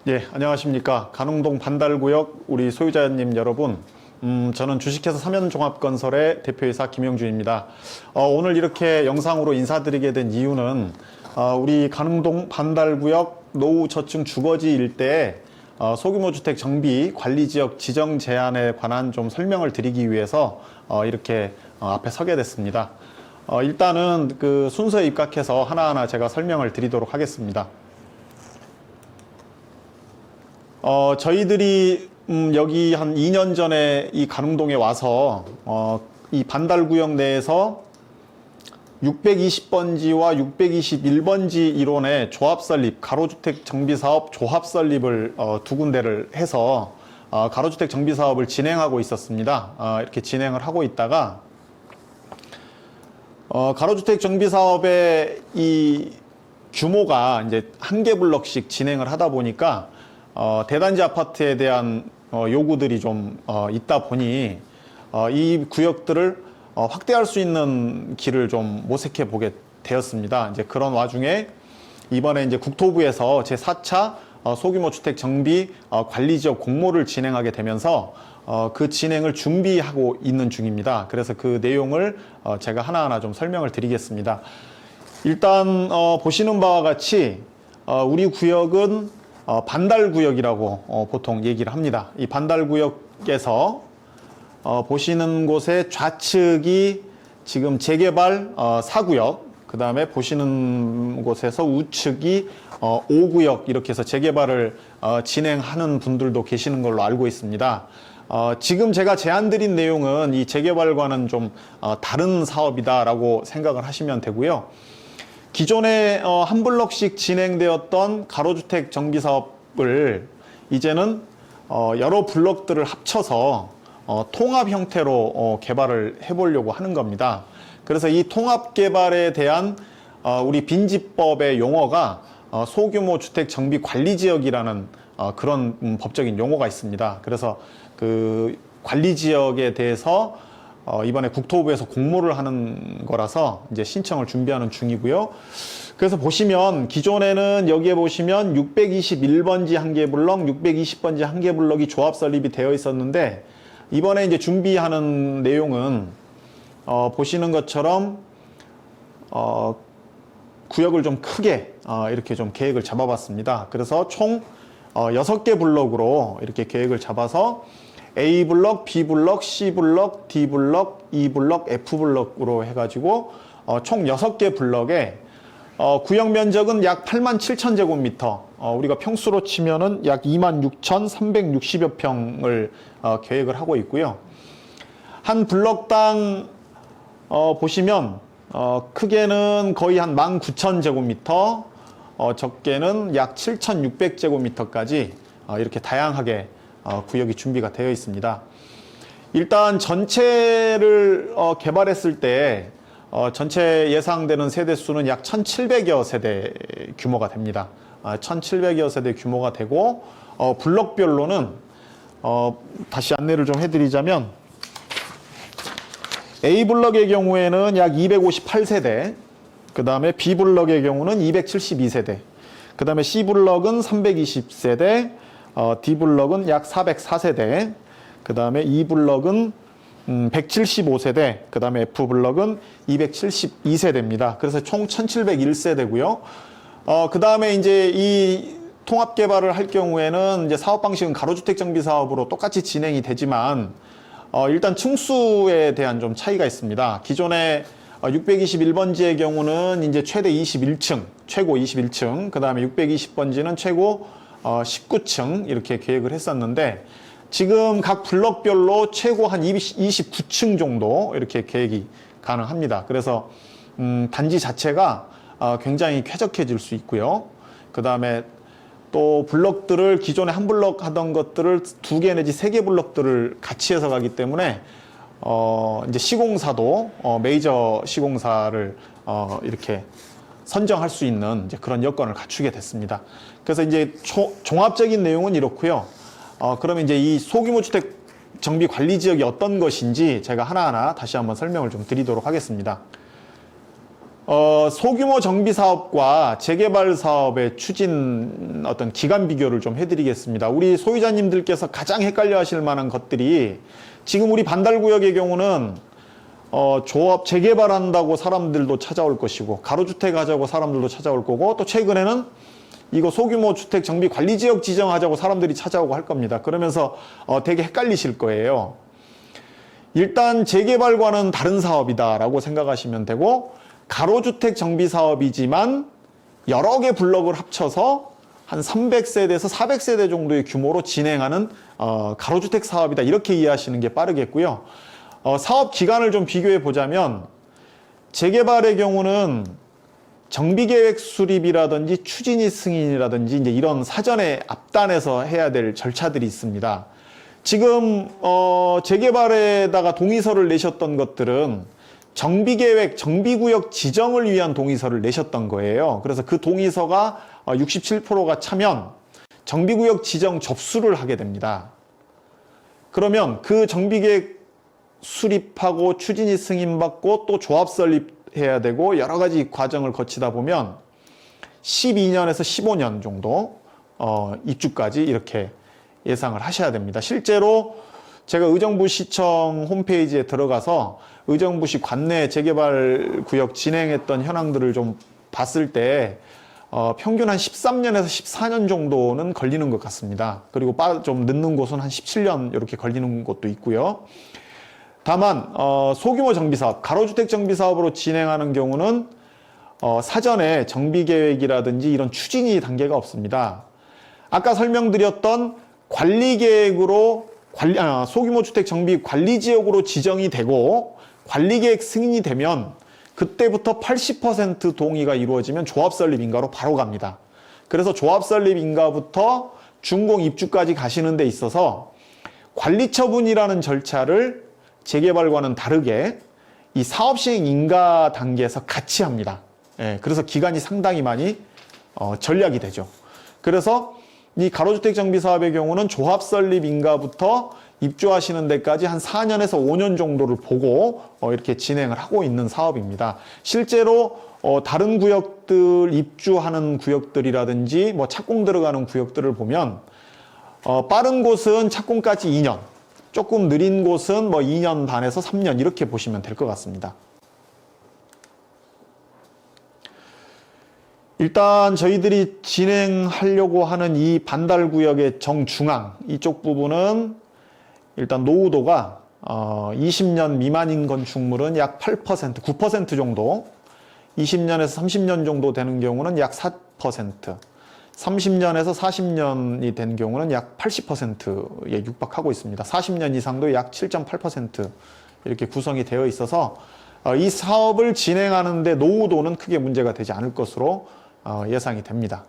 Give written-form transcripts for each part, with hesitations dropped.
예, 안녕하십니까. 가능동 반달구역 우리 소유자님 여러분. 저는 주식회사 삼연종합건설의 대표이사 김영준입니다. 오늘 이렇게 영상으로 인사드리게 된 이유는 우리 가능동 반달구역 노후저층 주거지 일대에 소규모 주택 정비 관리지역 지정 제한에 관한 좀 설명을 드리기 위해서 이렇게 앞에 서게 됐습니다. 일단은 그 순서에 입각해서 하나하나 제가 설명을 드리도록 하겠습니다. 저희들이 여기 한 2년 전에 이 가능동에 와서 이 반달구역 내에서 620번지와 621번지 일원의 조합 설립, 가로주택 정비사업 조합 설립을 두 군데를 해서 가로주택 정비사업을 진행하고 있었습니다. 이렇게 진행을 하고 있다가 가로주택 정비사업의 이 규모가 이제 한 개 블럭씩 진행을 하다 보니까 대단지 아파트에 대한 요구들이 좀 있다 보니 이 구역들을 확대할 수 있는 길을 좀 모색해 보게 되었습니다. 이제 그런 와중에 이번에 이제 국토부에서 제4차 소규모 주택 정비 관리 지역 공모를 진행하게 되면서 그 진행을 준비하고 있는 중입니다. 그래서 그 내용을 제가 하나하나 좀 설명을 드리겠습니다. 일단 보시는 바와 같이 우리 구역은 반달구역이라고 보통 얘기를 합니다. 이 반달구역에서 보시는 곳의 좌측이 지금 재개발 4구역, 그 다음에 보시는 곳에서 우측이 5구역 이렇게 해서 재개발을 진행하는 분들도 계시는 걸로 알고 있습니다. 지금 제가 제안드린 내용은 이 재개발과는 좀 다른 사업이다라고 생각을 하시면 되고요. 기존에 한 블럭씩 진행되었던 가로주택 정비사업을 이제는 여러 블럭들을 합쳐서 통합 형태로 개발을 해보려고 하는 겁니다. 그래서 이 통합 개발에 대한 우리 빈집법의 용어가 소규모 주택 정비 관리 지역이라는 그런 법적인 용어가 있습니다. 그래서 그 관리 지역에 대해서 이번에 국토부에서 공모를 하는 거라서 이제 신청을 준비하는 중이고요. 그래서 보시면 기존에는 여기에 보시면 621번지 한 개 블럭, 620번지 한 개 블럭이 조합 설립이 되어 있었는데 이번에 이제 준비하는 내용은 보시는 것처럼 구역을 좀 크게 이렇게 좀 계획을 잡아봤습니다. 그래서 총 6개 블럭으로 이렇게 계획을 잡아서 A 블럭, B 블럭, C 블럭, D 블럭, E 블럭, F 블럭으로 해가지고 총 6개 블럭에 구역 면적은 약 87,000제곱미터, 우리가 평수로 치면은 약 26,360여 평을 계획을 하고 있고요. 한 블럭당 보시면 크게는 거의 한 19,000제곱미터, 적게는 약 7,600제곱미터까지 이렇게 다양하게 구역이 준비가 되어 있습니다. 일단 전체를 개발했을 때 전체 예상되는 세대 수는 약 1,700여 세대 규모가 됩니다. 1,700여 세대 규모가 되고 블럭별로는 다시 안내를 좀 해드리자면 A 블럭의 경우에는 약 258세대, 그 다음에 B 블럭의 경우는 272세대, 그 다음에 C 블럭은 320세대, D 블럭은 약 404세대, 그 다음에 E 블럭은 175세대, 그 다음에 F 블럭은 272세대입니다. 그래서 총 1701세대고요. 그 다음에 이제 이 통합 개발을 할 경우에는 이제 사업 방식은 가로주택 정비 사업으로 똑같이 진행이 되지만 일단 층수에 대한 좀 차이가 있습니다. 기존에 621번지의 경우는 이제 최대 21층, 최고 21층, 그 다음에 620번지는 최고 19층 이렇게 계획을 했었는데 지금 각 블럭별로 최고 한 29층 정도 이렇게 계획이 가능합니다. 그래서 단지 자체가 굉장히 쾌적해질 수 있고요. 그 다음에 또 블럭들을 기존에 한 블럭 하던 것들을 2개 내지 3개 블럭들을 같이 해서 가기 때문에 이제 시공사도 메이저 시공사를 이렇게 선정할 수 있는 이제 그런 여건을 갖추게 됐습니다. 그래서 이제 종합적인 내용은 이렇고요. 그러면 이제 이 소규모 주택 정비 관리 지역이 어떤 것인지 제가 하나하나 다시 한번 설명을 좀 드리도록 하겠습니다. 소규모 정비 사업과 재개발 사업의 추진 어떤 기간 비교를 좀 해드리겠습니다. 우리 소유자님들께서 가장 헷갈려 하실 만한 것들이 지금 우리 반달구역의 경우는 조합 재개발한다고 사람들도 찾아올 것이고 가로주택 하자고 사람들도 찾아올 거고 또 최근에는 이거 소규모 주택 정비 관리 지역 지정하자고 사람들이 찾아오고 할 겁니다. 그러면서 되게 헷갈리실 거예요. 일단 재개발과는 다른 사업이다라고 생각하시면 되고 가로주택 정비 사업이지만 여러 개 블럭을 합쳐서 한 300세대에서 400세대 정도의 규모로 진행하는 가로주택 사업이다. 이렇게 이해하시는 게 빠르겠고요. 사업 기간을 좀 비교해 보자면 재개발의 경우는 정비계획 수립이라든지 추진위 승인이라든지 이제 이런 사전에 앞단에서 해야 될 절차들이 있습니다. 지금 재개발에다가 동의서를 내셨던 것들은 정비계획, 정비구역 지정을 위한 동의서를 내셨던 거예요. 그래서 그 동의서가 67%가 차면 정비구역 지정 접수를 하게 됩니다. 그러면 그 정비계획 수립하고 추진위 승인받고 또 조합 설립해야 되고 여러 가지 과정을 거치다 보면 12년에서 15년 정도 입주까지 이렇게 예상을 하셔야 됩니다. 실제로 제가 의정부시청 홈페이지에 들어가서 의정부시 관내 재개발 구역 진행했던 현황들을 좀 봤을 때 평균 한 13년에서 14년 정도는 걸리는 것 같습니다. 그리고 좀 늦는 곳은 한 17년 이렇게 걸리는 곳도 있고요. 다만 소규모 정비사업, 가로주택 정비사업으로 진행하는 경우는 사전에 정비계획이라든지 이런 추진이 단계가 없습니다. 아까 설명드렸던 관리계획으로 소규모 주택 정비 관리지역으로 지정이 되고 관리계획 승인이 되면 그때부터 80% 동의가 이루어지면 조합설립인가로 바로 갑니다. 그래서 조합설립인가부터 준공 입주까지 가시는 데 있어서 관리처분이라는 절차를 재개발과는 다르게 이 사업시행인가 단계에서 같이 합니다. 그래서 기간이 상당히 많이 전략이 되죠. 그래서 이 가로주택 정비 사업의 경우는 조합 설립 인가부터 입주하시는 데까지 한 4년에서 5년 정도를 보고 이렇게 진행을 하고 있는 사업입니다. 실제로 다른 구역들 입주하는 구역들이라든지 뭐 착공 들어가는 구역들을 보면 빠른 곳은 착공까지 2년, 조금 느린 곳은 뭐 2년 반에서 3년 이렇게 보시면 될 것 같습니다. 일단 저희들이 진행하려고 하는 이 반달구역의 정중앙 이쪽 부분은 일단 노후도가 20년 미만인 건축물은 약 8%, 9% 정도, 20년에서 30년 정도 되는 경우는 약 4%, 30년에서 40년이 된 경우는 약 80%에 육박하고 있습니다. 40년 이상도 약 7.8% 이렇게 구성이 되어 있어서 이 사업을 진행하는데 노후도는 크게 문제가 되지 않을 것으로 예상이 됩니다.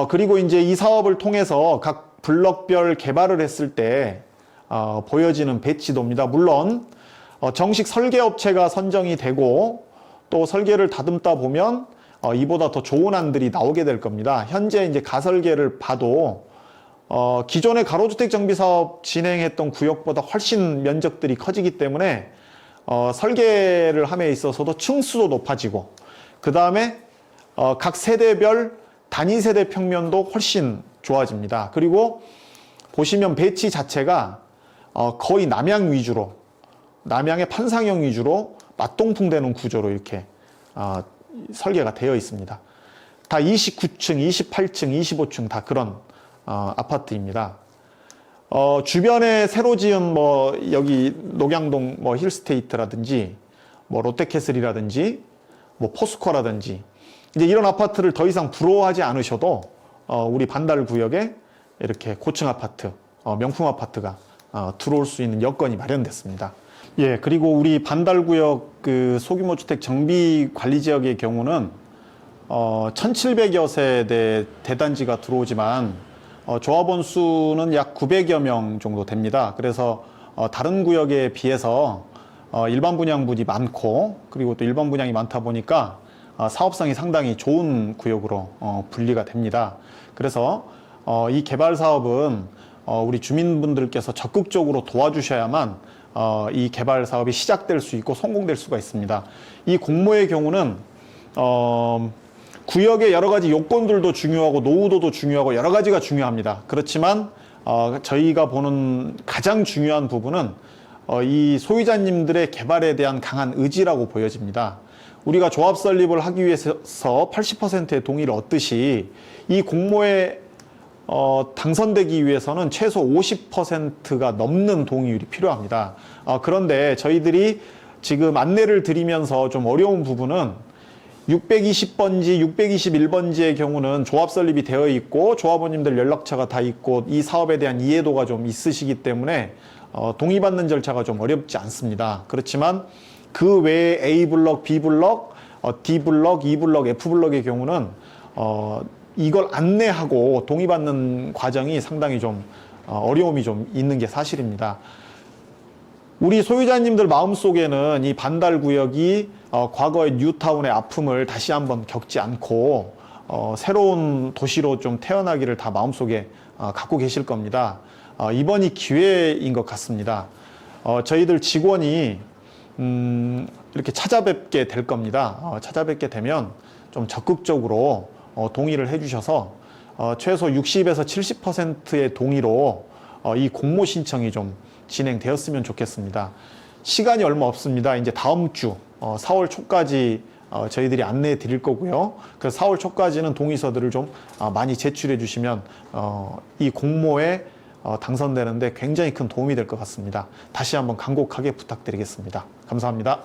그리고 이제 이 사업을 통해서 각 블럭별 개발을 했을 때 보여지는 배치도입니다. 물론 정식 설계업체가 선정이 되고 또 설계를 다듬다 보면 이보다 더 좋은 안들이 나오게 될 겁니다. 현재 이제 가설계를 봐도 기존의 가로주택 정비 사업 진행했던 구역보다 훨씬 면적들이 커지기 때문에 설계를 함에 있어서도 층수도 높아지고 그 다음에 각 세대별 단위 세대 평면도 훨씬 좋아집니다. 그리고 보시면 배치 자체가 거의 남향 위주로, 남향의 판상형 위주로 맞동풍되는 구조로 이렇게 설계가 되어 있습니다. 다 29층, 28층, 25층 다 그런 아파트입니다. 주변에 새로 지은 뭐 여기 녹양동 뭐 힐스테이트라든지 뭐 롯데캐슬이라든지 뭐 포스코라든지 이제 이런 아파트를 더 이상 부러워하지 않으셔도 우리 반달 구역에 이렇게 고층 아파트, 명품 아파트가 들어올 수 있는 여건이 마련됐습니다. 예, 그리고 우리 반달 구역 그 소규모 주택 정비 관리 지역의 경우는 1,700여 세대 대단지가 들어오지만 조합원 수는 약 900여 명 정도 됩니다. 그래서 다른 구역에 비해서 일반 분양분이 많고 그리고 또 일반 분양이 많다 보니까 사업성이 상당히 좋은 구역으로 분리가 됩니다. 그래서 이 개발 사업은 우리 주민분들께서 적극적으로 도와주셔야만 이 개발 사업이 시작될 수 있고 성공될 수가 있습니다. 이 공모의 경우는 구역의 여러 가지 요건들도 중요하고 노후도도 중요하고 여러 가지가 중요합니다. 그렇지만 저희가 보는 가장 중요한 부분은 이 소유자님들의 개발에 대한 강한 의지라고 보여집니다. 우리가 조합 설립을 하기 위해서 80%의 동의를 얻듯이 이 공모에 당선되기 위해서는 최소 50%가 넘는 동의율이 필요합니다. 그런데 저희들이 지금 안내를 드리면서 좀 어려운 부분은 620번지, 621번지의 경우는 조합 설립이 되어 있고 조합원님들 연락처가 다 있고 이 사업에 대한 이해도가 좀 있으시기 때문에 동의받는 절차가 좀 어렵지 않습니다. 그렇지만 그 외에 A블럭, B블럭, D블럭, E블럭, F블럭의 경우는 이걸 안내하고 동의받는 과정이 상당히 좀 어려움이 좀 있는 게 사실입니다. 우리 소유자님들 마음속에는 이 반달구역이 과거의 뉴타운의 아픔을 다시 한번 겪지 않고 새로운 도시로 좀 태어나기를 다 마음속에 갖고 계실 겁니다. 이번이 기회인 것 같습니다. 저희들 직원이 이렇게 찾아뵙게 될 겁니다. 찾아뵙게 되면 좀 적극적으로 동의를 해주셔서 최소 60에서 70%의 동의로 이 공모 신청이 좀 진행되었으면 좋겠습니다. 시간이 얼마 없습니다. 이제 다음 주 4월 초까지 저희들이 안내해 드릴 거고요. 그래서 4월 초까지는 동의서들을 좀 많이 제출해 주시면 이 공모에 당선되는데 굉장히 큰 도움이 될 것 같습니다. 다시 한번 간곡하게 부탁드리겠습니다. 감사합니다.